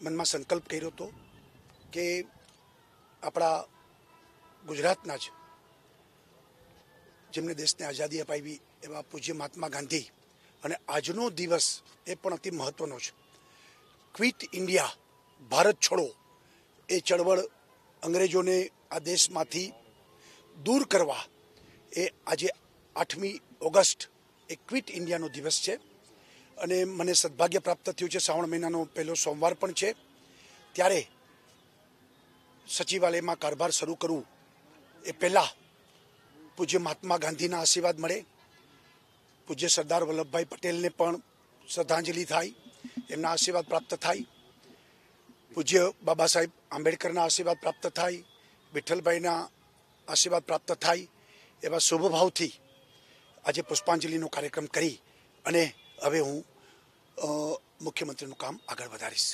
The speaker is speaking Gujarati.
મનમાં સંકલ્પ કર્યો હતો કે આપણા ગુજરાતના જ જેમને દેશને આઝાદી અપાવી એવા પૂજ્ય મહાત્મા ગાંધી અને આજનો દિવસ એ પણ અતિ મહત્વનો છે. ક્વિટ ઇન્ડિયા, ભારત છોડો એ ચળવળ અંગ્રેજોને આ દેશમાંથી દૂર કરવા એ આજે 8મી ઓગસ્ટ એ ક્વિટ ઇન્ડિયાનો દિવસ છે. અને મને સદભાગ્ય પ્રાપ્ત થયું છે, શ્રાવણ મહિનાનો પહેલો સોમવાર પણ છે, ત્યારે સચિવાલયમાં કારભાર શરૂ કરવું એ પહેલાં પૂજ્ય મહાત્મા ગાંધીના આશીર્વાદ મળે, પૂજ્ય સરદાર વલ્લભભાઈ પટેલને પણ શ્રદ્ધાંજલિ થાય, એમના આશીર્વાદ પ્રાપ્ત થાય, પૂજ્ય બાબા સાહેબ આંબેડકરના આશીર્વાદ પ્રાપ્ત થાય, વિઠ્ઠલભાઈના આશીર્વાદ પ્રાપ્ત થાય, એવા શુભભાવથી આજે પુષ્પાંજલિનો કાર્યક્રમ કરી અને હવે હું મુખ્યમંત્રીનું કામ આગળ વધારીશ.